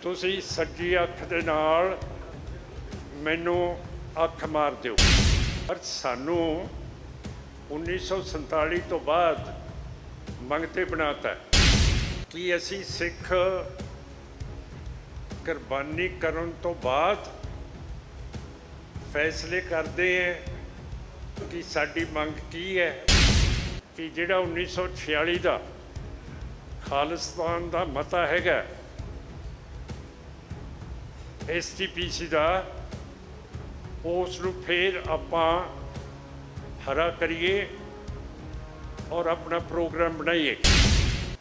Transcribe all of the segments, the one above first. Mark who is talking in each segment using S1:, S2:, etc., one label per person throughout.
S1: ਤੁਸੀਂ ਸੱਜੀ ਅੱਖ ਦੇ ਨਾਲ ਮੈਨੂੰ ਅੱਖ ਮਾਰ ਦਿਓ। ਪਰ ਸਾਨੂੰ 1947 ਤੋਂ ਬਾਅਦ ਮੰਗਤੇ ਬਣਾਤਾ ਕਿ ਅਸੀਂ ਸਿੱਖ ਕੁਰਬਾਨੀ ਕਰਨ ਤੋਂ ਬਾਅਦ ਫੈਸਲੇ ਕਰਦੇ ਹਾਂ ਕਿ ਸਾਡੀ ਮੰਗ ਕੀ ਹੈ। ਕਿ ਜਿਹੜਾ 1946 ਦਾ ਖਾਲਿਸਤਾਨ ਦਾ ਮਤਾ ਹੈਗਾ SGPC ਦਾ, ਉਸ ਨੂੰ ਫਿਰ ਆਪਾਂ ਹਰਾ ਕਰੀਏ ਔਰ ਆਪਣਾ ਪ੍ਰੋਗਰਾਮ ਬਣਾਈਏ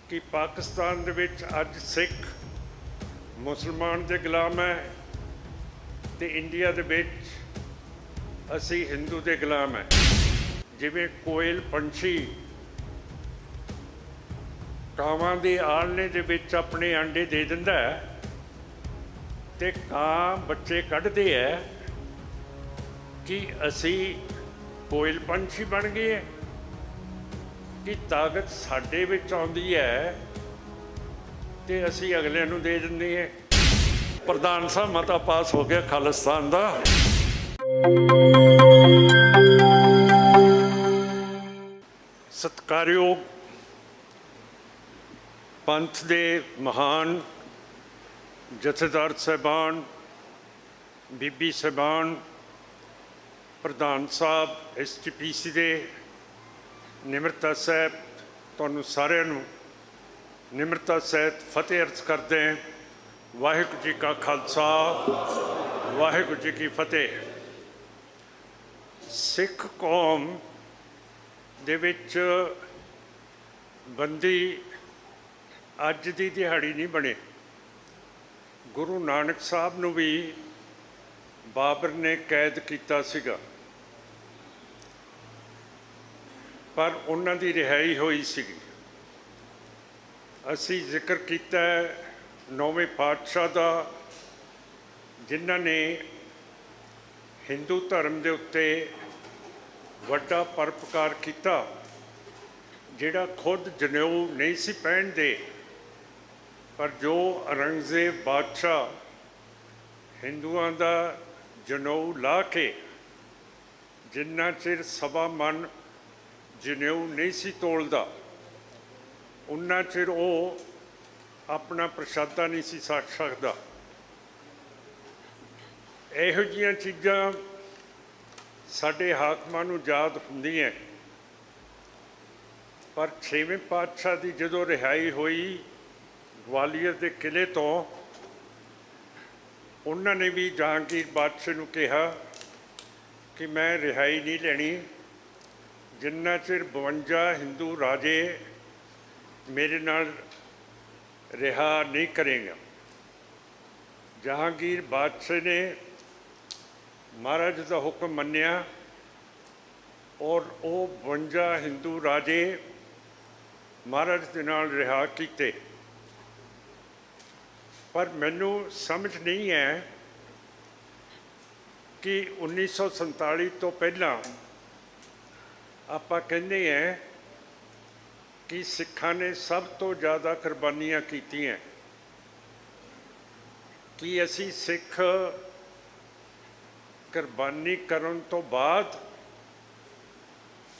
S1: ਕਿ ਪਾਕਿਸਤਾਨ ਦੇ ਵਿੱਚ ਅੱਜ ਸਿੱਖ ਮੁਸਲਮਾਨ ਦੇ ਗੁਲਾਮ ਹੈ ਤੇ ਇੰਡੀਆ ਦੇ ਵਿੱਚ ਅਸੀਂ ਹਿੰਦੂ ਦੇ ਗੁਲਾਮ ਹੈ। ਜਿਵੇਂ ਕੋਇਲ ਪੰਛੀ ਕਾਵਾਂ ਦੇ ਆਲਣੇ ਦੇ ਵਿੱਚ ਆਪਣੇ ਆਂਡੇ ਦੇ ਦਿੰਦਾ ਹੈ ਤੇ ਕਾਂ ਬੱਚੇ ਕੱਢਦੇ ਹੈ, ਕਿ ਅਸੀਂ ਕੋਇਲ ਪੰਛੀ ਬਣ ਗਏ ਕਿ ਤਾਕਤ ਸਾਡੇ ਵਿੱਚ ਆਉਂਦੀ ਹੈ ਤੇ ਅਸੀਂ ਅਗਲਿਆਂ ਨੂੰ ਦੇ ਦਿੰਦੇ ਹਾਂ। ਪ੍ਰਧਾਨ ਸਾਹਿਬ, ਮਤਾ ਪਾਸ ਹੋ ਗਿਆ ਖਾਲਿਸਤਾਨ ਦਾ। ਸਤਿਕਾਰਯੋਗ ਪੰਥ ਦੇ ਮਹਾਨ ਜਥੇਦਾਰ ਸਾਹਿਬਾਨ, ਬੀਬੀ ਸਾਹਿਬਾਨ, ਪ੍ਰਧਾਨ ਸਾਹਿਬ SGPC ਦੇ, ਨਿਮਰਤਾ ਸਾਹਿਬ, ਤੁਹਾਨੂੰ ਸਾਰਿਆਂ ਨੂੰ ਨਿਮਰਤਾ ਸਹਿਤ ਫਤਿਹ ਅਰਜ਼ ਕਰਦੇ ਹਾਂ। ਵਾਹਿਗੁਰੂ ਜੀ ਕਾ ਖਾਲਸਾ, ਵਾਹਿਗੁਰੂ ਜੀ ਕੀ ਫਤਿਹ। ਸਿੱਖ ਕੌਮ ਦੇ ਵਿੱਚ ਬੰਦੀ ਅੱਜ ਦੀ ਦਿਹਾੜੀ ਨਹੀਂ ਬਣੇ। ਗੁਰੂ ਨਾਨਕ ਸਾਹਿਬ ਨੂੰ ਵੀ ਬਾਬਰ ਨੇ ਕੈਦ ਕੀਤਾ ਸੀਗਾ, ਪਰ ਉਹਨਾਂ ਦੀ ਰਿਹਾਈ ਹੋਈ ਸੀਗੀ। ਅਸੀਂ ਜ਼ਿਕਰ ਕੀਤਾ ਨੌਵੇਂ ਪਾਤਸ਼ਾਹ ਦਾ, ਜਿਨ੍ਹਾਂ ਨੇ ਹਿੰਦੂ ਧਰਮ ਦੇ ਉੱਤੇ ਵੱਡਾ ਪਰਉਪਕਾਰ ਕੀਤਾ, ਜਿਹੜਾ ਖੁਦ ਜਨੇਊ ਨਹੀਂ ਸੀ ਪਹਿਨਦੇ, ਪਰ ਜੋ ਔਰੰਗਜ਼ੇਬ ਬਾਦਸ਼ਾਹ ਹਿੰਦੂਆਂ ਦਾ ਜਨੇਊ ਲਾ ਕੇ ਜਿੰਨਾ ਚਿਰ ਸਵਾ ਮਨ ਜਨੇਊ ਨਹੀਂ ਸੀ ਤੋਲਦਾ, ਉਨਾ ਚਿਰ ਉਹ ਆਪਣਾ ਪ੍ਰਸ਼ਾਦਾ ਨਹੀਂ ਸੀ ਛਕ ਸਕਦਾ। ਇਹੋ ਜਿਹੀਆਂ ਚੀਜ਼ਾਂ ਸਾਡੇ ਹਾਕਮਾਂ ਨੂੰ ਯਾਦ ਹੁੰਦੀਆਂ। ਪਰ ਛੇਵੇਂ ਪਾਤਸ਼ਾਹ ਦੀ ਜਦੋਂ ਰਿਹਾਈ ਹੋਈ ਗਵਾਲੀਅਰ ਦੇ ਕਿਲੇ ਤੋਂ, ਉਹਨਾਂ ਨੇ ਵੀ ਜਹਾਂਗੀਰ ਬਾਦਸ਼ਾਹ ਨੂੰ ਕਿਹਾ ਕਿ ਮੈਂ ਰਿਹਾਈ ਨਹੀਂ ਲੈਣੀ ਜਿੰਨਾ ਚਿਰ 52 ਹਿੰਦੂ ਰਾਜੇ ਮੇਰੇ ਨਾਲ ਰਿਹਾ ਨਹੀਂ ਕਰੇਗਾ। ਜਹਾਂਗੀਰ ਬਾਦਸ਼ਾਹ ਨੇ ਮਹਾਰਾਜ ਦਾ ਹੁਕਮ ਮੰਨਿਆ ਔਰ ਉਹ 52 ਹਿੰਦੂ ਰਾਜੇ ਮਹਾਰਾਜ ਦੇ ਨਾਲ ਰਿਹਾ ਕੀਤੇ। ਪਰ ਮੈਨੂੰ ਸਮਝ ਨਹੀਂ ਹੈ ਕਿ 1947 ਤੋਂ ਪਹਿਲਾਂ ਆਪਾਂ ਕਹਿੰਦੇ ਹਾਂ ਕਿ ਸਿੱਖਾਂ ਨੇ ਸਭ ਤੋਂ ਜ਼ਿਆਦਾ ਕੁਰਬਾਨੀਆਂ ਕੀਤੀਆਂ। ਕਿ ਅਸੀਂ ਸਿੱਖ ਕੁਰਬਾਨੀ ਕਰਨ ਤੋਂ ਬਾਅਦ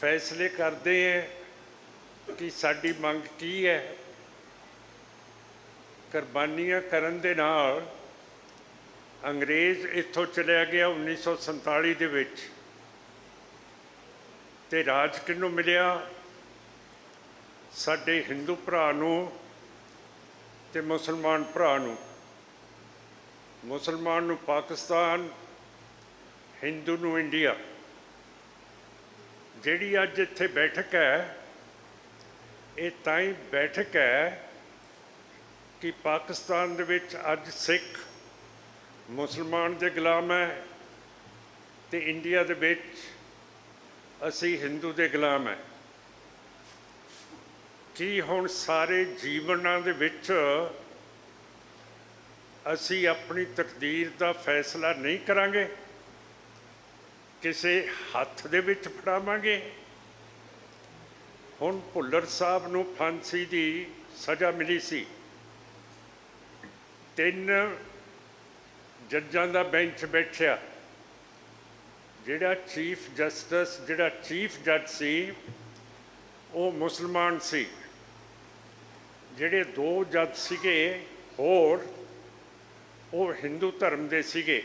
S1: ਫੈਸਲੇ ਕਰਦੇ ਹਾਂ ਕਿ ਸਾਡੀ ਮੰਗ ਕੀ ਹੈ। ਕੁਰਬਾਨੀਆਂ ਕਰਨ ਦੇ ਨਾਲ ਅੰਗਰੇਜ਼ ਇੱਥੋਂ ਚਲਿਆ ਗਿਆ 1947 ਦੇ ਵਿੱਚ, ਤੇ ਰਾਜ ਕਿਹਨੂੰ ਮਿਲਿਆ? ਸਾਡੇ ਹਿੰਦੂ ਭਰਾ ਨੂੰ ਤੇ ਮੁਸਲਮਾਨ ਭਰਾ ਨੂੰ। ਮੁਸਲਮਾਨ ਨੂੰ ਪਾਕਿਸਤਾਨ, ਹਿੰਦੂ ਨੂੰ ਇੰਡੀਆ। ਜਿਹੜੀ ਅੱਜ ਇੱਥੇ ਬੈਠਕ ਹੈ, ਇਹ ਤਾਂ ਹੀ ਬੈਠਕ ਹੈ ਕਿ ਪਾਕਿਸਤਾਨ ਦੇ ਵਿੱਚ ਅੱਜ ਸਿੱਖ ਮੁਸਲਮਾਨ ਦੇ ਗੁਲਾਮ ਹੈ ਤੇ ਇੰਡੀਆ ਦੇ ਵਿੱਚ ਅਸੀਂ ਹਿੰਦੂ ਦੇ ਗੁਲਾਮ ਹੈ। ਕੀ ਹੁਣ ਸਾਰੇ ਜੀਵਨਾਂ ਦੇ ਵਿੱਚ ਅਸੀਂ ਆਪਣੀ ਤਕਦੀਰ ਦਾ ਫੈਸਲਾ ਨਹੀਂ ਕਰਾਂਗੇ? ਕਿਸੇ ਹੱਥ ਦੇ ਵਿੱਚ ਫੜਾਵਾਂਗੇ ਹੁਣ ਭੁੱਲਰ ਸਾਹਿਬ ਨੂੰ ਫਾਂਸੀ ਦੀ ਸਜ਼ਾ ਮਿਲੀ ਸੀ। 3 ਜੱਜਾਂ ਦਾ ਬੈਂਚ ਬੈਠਿਆ। ਜਿਹੜਾ ਚੀਫ ਜਸਟਿਸ, ਜਿਹੜਾ ਚੀਫ ਜੱਜ ਸੀ, ਉਹ ਮੁਸਲਮਾਨ ਸੀ। ਜਿਹੜੇ 2 ਜੱਜ ਸੀਗੇ ਹੋਰ, ਉਹ ਹਿੰਦੂ ਧਰਮ ਦੇ ਸੀਗੇ।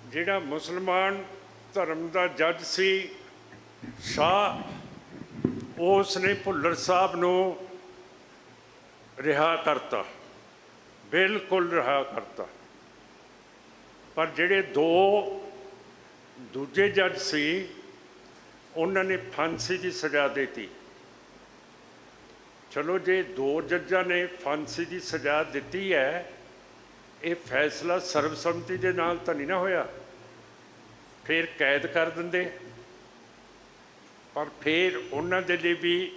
S1: ਜਿਹੜਾ ਮੁਸਲਮਾਨ ਧਰਮ ਦਾ ਜੱਜ ਸੀ ਸ਼ਾਹ, ਉਸ ਨੇ ਭੁੱਲਰ ਸਾਹਿਬ ਨੂੰ ਰਿਹਾ ਕਰਤਾ, ਬਿਲਕੁਲ ਰਿਹਾ ਕਰਤਾ। ਪਰ ਜਿਹੜੇ 2 ਦੂਜੇ ਜੱਜ ਸੀ, ਉਹਨਾਂ ਨੇ ਫਾਂਸੀ ਦੀ ਸਜ਼ਾ ਦਿੱਤੀ। ਚਲੋ, ਜੇ 2 ਜੱਜਾਂ ਨੇ ਫਾਂਸੀ ਦੀ ਸਜ਼ਾ ਦਿੱਤੀ ਹੈ, ਇਹ ਫੈਸਲਾ ਸਰਬਸੰਮਤੀ ਦੇ ਨਾਲ ਤਾਂ ਨਹੀਂ ਨਾ ਹੋਇਆ। ਫਿਰ ਕੈਦ ਕਰ ਦਿੰਦੇ। ਪਰ ਫਿਰ ਉਹਨਾਂ ਦੇ ਲਈ ਵੀ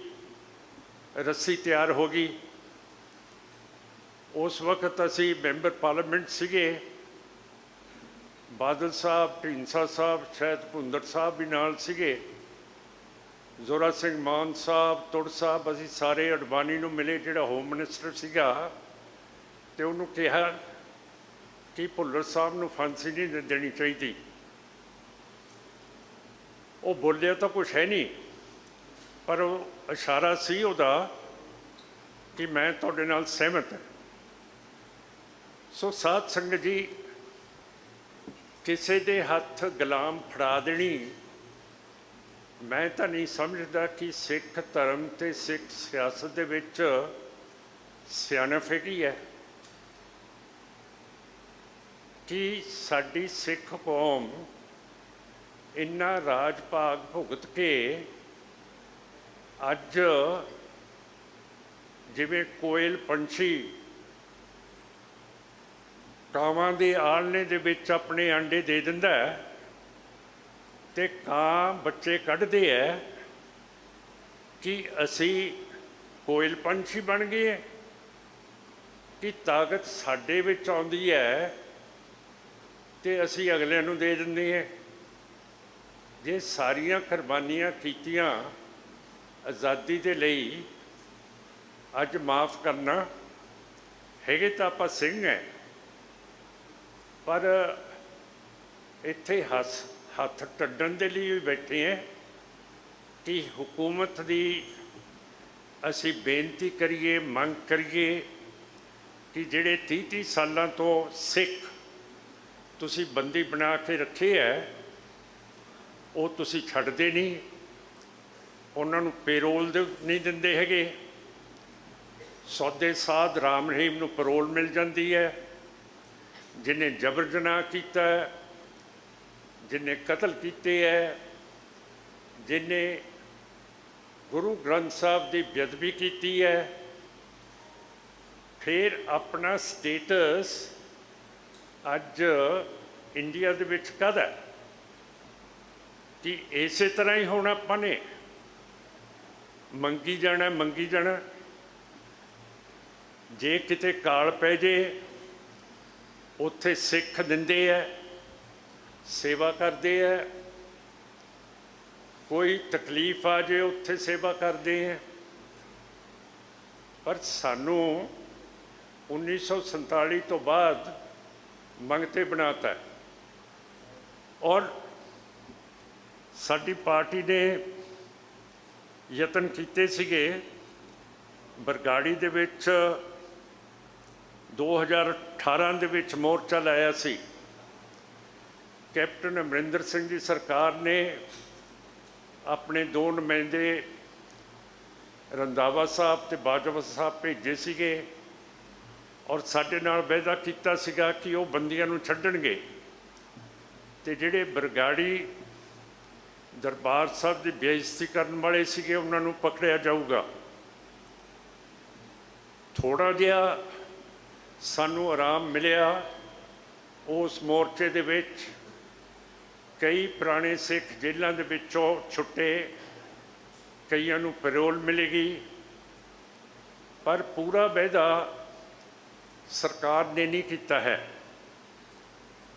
S1: ਰੱਸੀ ਤਿਆਰ ਹੋ ਗਈ। ਉਸ ਵਕਤ ਅਸੀਂ ਮੈਂਬਰ ਪਾਰਲੀਮੈਂਟ ਸੀਗੇ। ਬਾਦਲ ਸਾਹਿਬ, ਢੀਂਡਸਾ ਸਾਹਿਬ, ਸ਼ਾਇਦ ਭੁੰਦਰ ਸਾਹਿਬ ਵੀ ਨਾਲ ਸੀਗੇ, ਜ਼ੋਰਾ ਸਿੰਘ ਮਾਨ ਸਾਹਿਬ, ਤੁੜ ਸਾਹਿਬ। ਅਸੀਂ ਸਾਰੇ ਅਡਵਾਨੀ ਨੂੰ ਮਿਲੇ, ਜਿਹੜਾ ਹੋਮ ਮਿਨਿਸਟਰ ਸੀਗਾ, ਅਤੇ ਉਹਨੂੰ ਕਿਹਾ ਕਿ ਭੁੱਲਰ ਸਾਹਿਬ ਨੂੰ ਫਾਂਸੀ ਨਹੀਂ ਦੇਣੀ ਚਾਹੀਦੀ। ਉਹ ਬੋਲਿਆ ਤਾਂ ਕੁਛ ਹੈ ਨਹੀਂ, ਪਰ ਉਹ ਇਸ਼ਾਰਾ ਸੀ ਉਹਦਾ ਕਿ ਮੈਂ ਤੁਹਾਡੇ ਨਾਲ ਸਹਿਮਤ ਹਾਂ। ਸੋ ਸਾਧ ਸੰਗਤ ਜੀ, ਕਿਸੇ ਦੇ ਹੱਥ ਗੁਲਾਮ ਫੜਾ ਦੇਣੀ, ਮੈਂ ਤਾਂ ਨਹੀਂ ਸਮਝਦਾ ਕਿ ਸਿੱਖ ਧਰਮ ਅਤੇ ਸਿੱਖ ਸਿਆਸਤ ਦੇ ਵਿੱਚ ਸਿਆਣਪ ਹੈਗੀ ਹੈ। ਕਿ ਸਾਡੀ ਸਿੱਖ ਕੌਮ ਇੰਨਾ ਰਾਜ ਭਾਗ ਭੁਗਤ ਕੇ ਅੱਜ ਜਿਵੇਂ ਕੋਇਲ ਪੰਛੀ ਕਾਵਾਂ ਦੇ ਆਲਣੇ ਦੇ ਵਿੱਚ ਆਪਣੇ ਆਂਡੇ ਦੇ ਦਿੰਦਾ ਹੈ ਅਤੇ ਕਾਂ ਬੱਚੇ ਕੱਢਦੇ ਹੈ, ਕਿ ਅਸੀਂ ਕੋਇਲ ਪੰਛੀ ਬਣ ਗਏ। ਕਿ ਤਾਕਤ ਸਾਡੇ ਵਿੱਚ ਆਉਂਦੀ ਹੈ ਅਤੇ ਅਸੀਂ ਅਗਲਿਆਂ ਨੂੰ ਦੇ ਦਿੰਦੇ ਹਾਂ। ਜੇ ਸਾਰੀਆਂ ਕੁਰਬਾਨੀਆਂ ਕੀਤੀਆਂ ਆਜ਼ਾਦੀ ਦੇ ਲਈ, ਅੱਜ ਮਾਫ਼ ਕਰਨਾ, ਹੈਗੇ ਤਾਂ ਆਪਾਂ ਸਿੰਘ ਹੈ, ਪਰ ਇੱਥੇ ਹੱਥ ਟੱਡਣ ਦੇ ਲਈ ਵੀ ਬੈਠੇ ਹੈ ਕਿ ਹੁਕੂਮਤ ਦੀ ਅਸੀਂ ਬੇਨਤੀ ਕਰੀਏ, ਮੰਗ ਕਰੀਏ ਕਿ ਜਿਹੜੇ 30 ਸਾਲਾਂ ਤੋਂ ਸਿੱਖ ਤੁਸੀਂ ਬੰਦੀ ਬਣਾ ਕੇ ਰੱਖੇ ਹੈ, ਉਹ ਤੁਸੀਂ ਛੱਡਦੇ ਨਹੀਂ, ਉਹਨਾਂ ਨੂੰ ਪੇਰੋਲ ਨਹੀਂ ਦਿੰਦੇ ਹੈਗੇ। ਸੌਦੇ ਸਾਧ ਰਾਮ ਰਹੀਮ ਨੂੰ ਪਰੋਲ ਮਿਲ ਜਾਂਦੀ ਹੈ। ਜਿਹਨੇ ਜਬਰ ਜਨਾਹ ਕੀਤਾ, ਜਿਹਨੇ ਕਤਲ ਕੀਤੇ ਹੈ, ਜਿਹਨੇ ਗੁਰੂ ਗ੍ਰੰਥ ਸਾਹਿਬ ਦੀ ਬੇਅਦਬੀ ਕੀਤੀ ਹੈ, ਫਿਰ ਆਪਣਾ ਸਟੇਟਸ ਅੱਜ ਇੰਡੀਆ ਦੇ ਵਿੱਚ ਕਾਹਦਾ? ਕਿ ਇਸੇ ਤਰ੍ਹਾਂ ਹੀ ਹੁਣ ਆਪਾਂ ਨੇ ਮੰਗੀ ਜਾਣਾ, ਮੰਗੀ ਜਾਣਾ। ਜੇ ਕਿਤੇ ਕਾਲ ਪੈ ਜੇ, ਉੱਥੇ ਸਿੱਖ ਦਿੰਦੇ ਹੈ, ਸੇਵਾ ਕਰਦੇ ਹੈ। ਕੋਈ ਤਕਲੀਫ ਆ ਜੇ, ਉੱਥੇ ਸੇਵਾ ਕਰਦੇ ਹੈ। ਪਰ ਸਾਨੂੰ 1947 ਤੋਂ ਬਾਅਦ ਮੰਗਤੇ ਬਣਾਤਾ। ਔਰ ਸਾਡੀ ਪਾਰਟੀ ਨੇ ਯਤਨ ਕੀਤੇ ਸੀਗੇ, ਬਰਗਾੜੀ ਦੇ ਵਿੱਚ 2018 ਦੇ ਵਿੱਚ ਮੋਰਚਾ ਲਾਇਆ ਸੀ। ਕੈਪਟਨ ਅਮਰਿੰਦਰ ਸਿੰਘ ਦੀ ਸਰਕਾਰ ਨੇ ਆਪਣੇ 2 ਨੁਮਾਇੰਦੇ ਰੰਧਾਵਾ ਸਾਹਿਬ ਅਤੇ ਬਾਜਵਾ ਸਾਹਿਬ ਭੇਜੇ ਸੀਗੇ, ਔਰ ਸਾਡੇ ਨਾਲ ਵਾਅਦਾ ਕੀਤਾ ਸੀਗਾ ਕਿ ਉਹ ਬੰਦੀਆਂ ਨੂੰ ਛੱਡਣਗੇ ਅਤੇ ਜਿਹੜੇ ਬਰਗਾੜੀ ਦਰਬਾਰ ਸਾਹਿਬ ਦੀ ਬੇਇੱਜ਼ਤੀ ਕਰਨ ਵਾਲੇ ਸੀਗੇ, ਉਹਨਾਂ ਨੂੰ ਪਕੜਿਆ ਜਾਊਗਾ। ਥੋੜ੍ਹਾ ਜਿਹਾ ਸਾਨੂੰ ਆਰਾਮ ਮਿਲਿਆ ਉਸ ਮੋਰਚੇ ਦੇ ਵਿੱਚ। ਕਈ ਪੁਰਾਣੇ ਸਿੱਖ ਜੇਲ੍ਹਾਂ ਦੇ ਵਿੱਚੋਂ ਛੁੱਟੇ, ਕਈਆਂ ਨੂੰ ਪੈਰੋਲ ਮਿਲੇਗੀ, ਪਰ ਪੂਰਾ ਵਾਅਦਾ ਸਰਕਾਰ ਨੇ ਨਹੀਂ ਕੀਤਾ ਹੈ।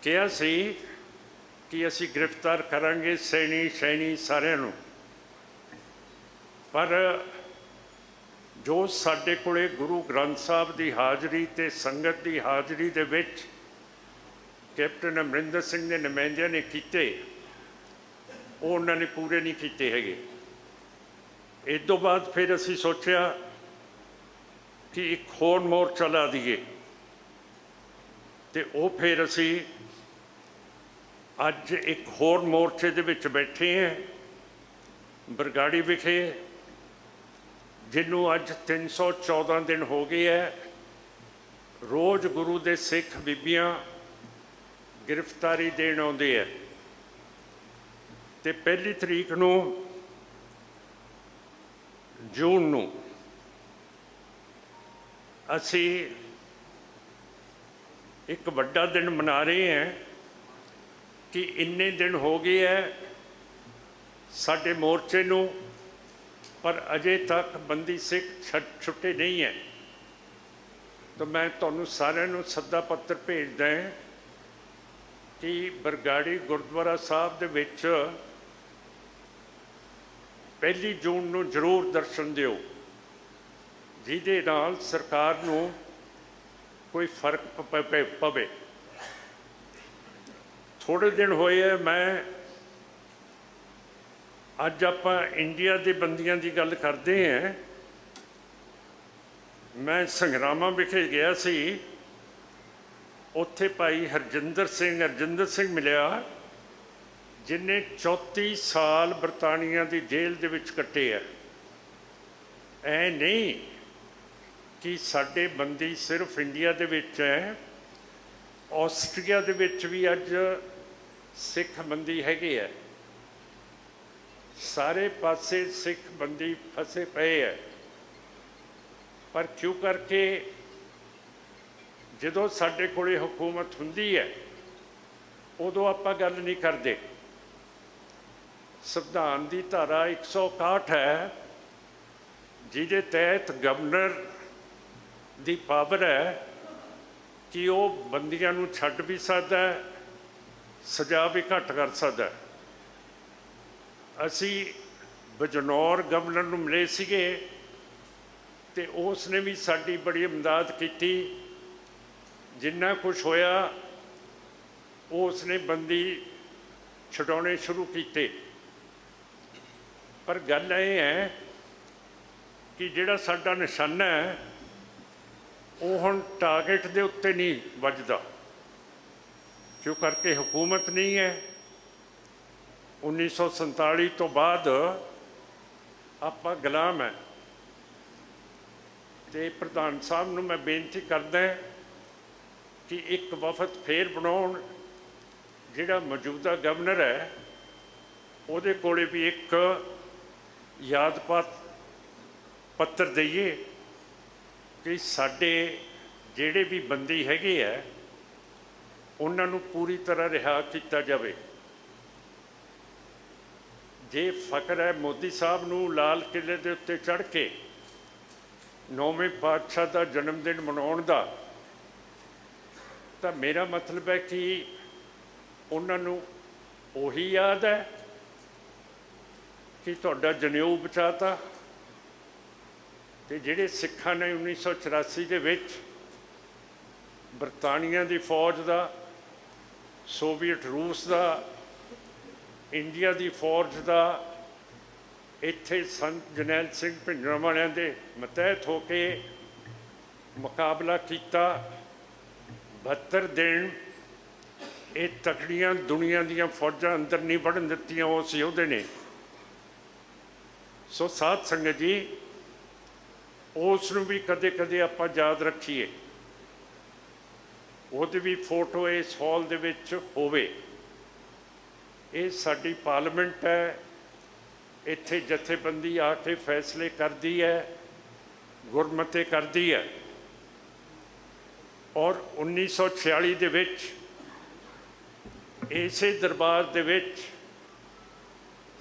S1: ਕਿਹਾ ਸੀ ਕਿ ਅਸੀਂ ਗ੍ਰਿਫਤਾਰ ਕਰਾਂਗੇ ਸੈਣੀ ਸਾਰਿਆਂ ਨੂੰ, पर जो साडे कोले गुरु ग्रंथ साहब की हाज़री ते संगत की हाज़री दे विच कैप्टन अमरिंदर सिंह ने नुमाइंदियां ने कीते, वो उन्होंने पूरे नहीं कीते हैगे। इस तो बाद फिर असी सोचा कि एक होर मोर्चा ला दीए, तो वो फिर असी अज एक होर मोर्चे दे विच बैठे हैं बरगाड़ी विखे, जिन्हों अज 314 दिन हो गए है। रोज़ गुरु दे सिख बीबियां गिरफ्तारी देण आउंदे है, ते 1 तरीक नूं जून नूं असी एक वड्डा दिन मना रहे हैं कि इन्ने दिन हो गए है साडे मोर्चे नूं, पर अजे तक बंदी सिख छुट्टे नहीं है। तो मैं तुहानूं सारिआं नूं सद्दा पत्र भेजदा है कि बरगाड़ी गुरुद्वारा साहब दे विच 1 जून नूं जरूर दर्शन दिओ, जिहदे नाल सरकार नूं कोई फर्क पवे। थोड़े दिन होए है, मैं अज आपां इंडिया के बंदियां की गल करते हैं। मैं संगरामा विखे गया सी, उत्थे भाई हरजिंदर सिंह मिलिया, जिन्हें 34 साल बरतानिया की जेल दे विच कट्टे है। ऐ नहीं कि साडे बंदी सिर्फ इंडिया दे विच है, ऑस्ट्रेलिया दे विच भी अज सिख बंदी हैगे है। सारे पासे सिख बंदी फसे पे है, पर क्यों करके जदों साडे कोले हुकूमत हुंदी है उदों आपां गल नहीं करते। संविधान की धारा 161 है, जिहदे तहत गवर्नर की पावर है कि वो बंदियां नूं छड्ड भी सकदा है, सज़ा भी घट कर सकदा है। असी बजनौर गवर्नर नूं मिले सीगे, ते उसने भी साडी बड़ी इमदाद की। जिन्ना कुछ होया उसने बंदी छुड़ाने शुरू किए, पर गल ये है कि जिहड़ा साडा निशाना है वो हुण टारगेट दे उत्ते नहीं वजदा, क्यों करके हुकूमत नहीं है। 1947 तो बाद आपां गुलाम है। तो प्रधान साहब नूं मैं बेनती करदा कि एक वफद फिर बनाउण, जिहड़ा मौजूदा गवर्नर है उहदे कोले भी एक याद पत्र दईए कि साडे जिहड़े भी बंदी हैगे है उन्हां नूं पूरी तरह रिहा किया जाए। जे फकर है मोदी साहब नूं लाल किले दे उत्ते चढ़ के 9वें पातशाह का जन्मदिन मनाउण दा, तो मेरा मतलब है कि उन्होंने उही याद है कि तुहाडा जनेऊ बचाता। तो जिहड़े सिखां ने 1984 दे विच बरतानिया की फौज का, सोवियत रूस का, इंडिया की फौज का इत्थे संत जरनैल सिंह भिंडरांवालियां दे मतहत होके मुकाबला किया। 72 दिन ये तकड़ियां दुनिया दियां फौजां अंदर नहीं बढ़न दित्तियां उस योधे ने। सो साध संगत जी, उसनूं भी कदे कदे आपां याद रखीए, ਉਹਦੀ भी फोटो इस हॉल दे विच होवे। ये साडी पार्लियामेंट है, इत्थे जथेबंदी आके फैसले करती है, गुरमते करती है। और 1946 दे विच इसे दरबार दे विच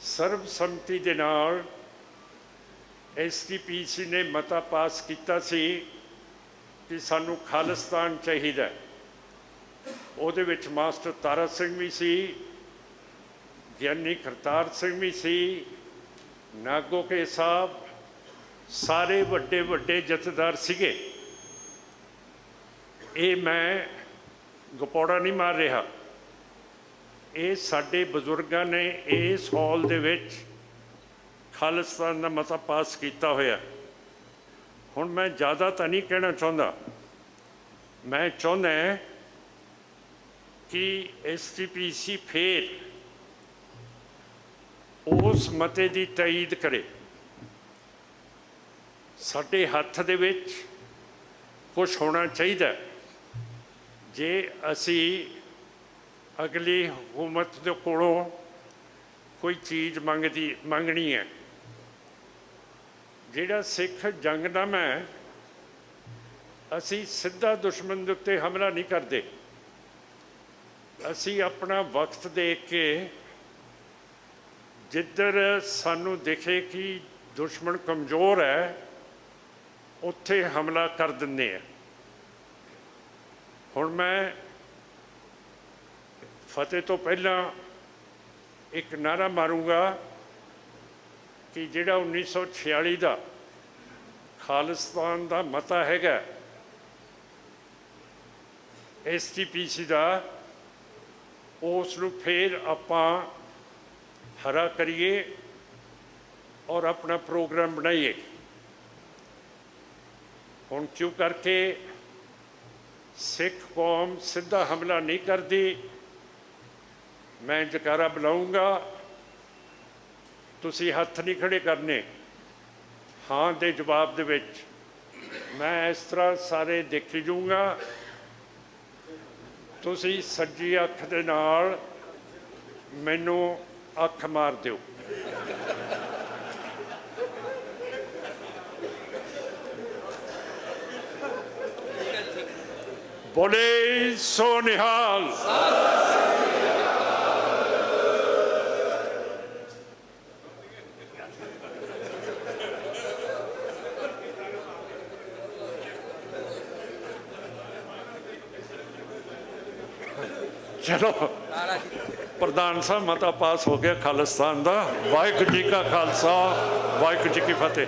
S1: सर्वसम्मति दे नाल STPC ने मता पास किया सी कि सानू खालिस्तान चाहिए। ਉਹਦੇ ਵਿੱਚ मास्टर तारा सिंह भी सी, ज्ञानी करतार सिंह भी सी, ਨਾਗੋ ਕੇ ਸਾਹਿਬ ਸਾਰੇ ਵੱਡੇ ਵੱਡੇ ਜਥੇਦਾਰ ਸੀਗੇ। ਇਹ ਮੈਂ ਗਪੌੜਾ ਨਹੀਂ ਮਾਰ ਰਿਹਾ, ਇਹ ਸਾਡੇ ਬਜ਼ੁਰਗਾਂ ਨੇ ਇਸ ਹਾਲ ਦੇ ਵਿੱਚ ਖਾਲਿਸਤਾਨ ਦਾ ਮਤਾ ਪਾਸ ਕੀਤਾ ਹੋਇਆ। ਹੁਣ ਮੈਂ ਜ਼ਿਆਦਾ ਤਾਂ ਨਹੀਂ ਕਹਿਣਾ ਚਾਹੁੰਦਾ, ਮੈਂ ਚਾਹੁੰਦਾ ਕਿ SGPC ਫਿਰ ਉਸ ਮਤੇ ਦੀ ਤਾਈਦ ਕਰੇ। ਸਾਡੇ ਹੱਥ ਦੇ ਵਿੱਚ ਕੁਝ ਹੋਣਾ ਚਾਹੀਦਾ। ਜੇ ਅਸੀਂ ਅਗਲੀ ਹਕੂਮਤ ਦੇ ਕੋਲੋਂ ਕੋਈ ਚੀਜ਼ ਮੰਗਣੀ ਹੈ, ਜਿਹੜਾ ਸਿੱਖ ਜੰਗਨਾਮਾ ਹੈ, ਅਸੀਂ ਸਿੱਧਾ ਦੁਸ਼ਮਣ ਦੇ ਉੱਤੇ ਹਮਲਾ ਨਹੀਂ ਕਰਦੇ। ਅਸੀਂ ਆਪਣਾ ਵਕਤ ਦੇਖ ਕੇ ਜਿੱਧਰ ਸਾਨੂੰ ਦਿਖੇ ਕਿ ਦੁਸ਼ਮਣ ਕਮਜ਼ੋਰ ਹੈ, ਉੱਥੇ ਹਮਲਾ ਕਰ ਦਿੰਦੇ ਹਾਂ। ਹੁਣ ਮੈਂ ਫਤਿਹ ਤੋਂ ਪਹਿਲਾਂ ਇੱਕ ਨਾਅਰਾ ਮਾਰੂੰਗਾ ਕਿ ਜਿਹੜਾ 1946 ਦਾ ਖਾਲਿਸਤਾਨ ਦਾ ਮਤਾ ਹੈਗਾ SGPC ਦਾ, ਉਸ ਨੂੰ ਫਿਰ ਆਪਾਂ ਹਰਾ ਕਰੀਏ ਔਰ ਆਪਣਾ ਪ੍ਰੋਗਰਾਮ ਬਣਾਈਏ। ਹੁਣ ਕਿਉਂ ਕਰਕੇ ਸਿੱਖ ਕੌਮ ਸਿੱਧਾ ਹਮਲਾ ਨਹੀਂ ਕਰਦੀ। ਮੈਂ ਜਕਾਰਾ ਬੁਲਾਊਂਗਾ, ਤੁਸੀਂ ਹੱਥ ਨਹੀਂ ਖੜੇ ਕਰਨੇ ਹਾਂ ਦੇ ਜਵਾਬ ਦੇ ਵਿੱਚ। ਮੈਂ ਇਸ ਤਰ੍ਹਾਂ ਸਾਰੇ ਦੇਖੀ ਜਾਊਂਗਾ, ਤੁਸੀਂ ਸੱਜੀ ਅੱਖ ਦੇ ਨਾਲ ਮੈਨੂੰ ਅੱਖ ਮਾਰ ਦਿਓ। ਬੋਲੇ ਸੋ ਨਿਹਾਲ। ਚਲੋ ਪ੍ਰਧਾਨ ਸਾਹਿਬ, ਮਤਾ ਪਾਸ ਹੋ ਗਿਆ ਖਾਲਿਸਤਾਨ ਦਾ। ਵਾਹਿਗੁਰੂ ਜੀ ਕਾ ਖਾਲਸਾ, ਵਾਹਿਗੁਰੂ ਜੀ ਕੀ ਫਤਿਹ।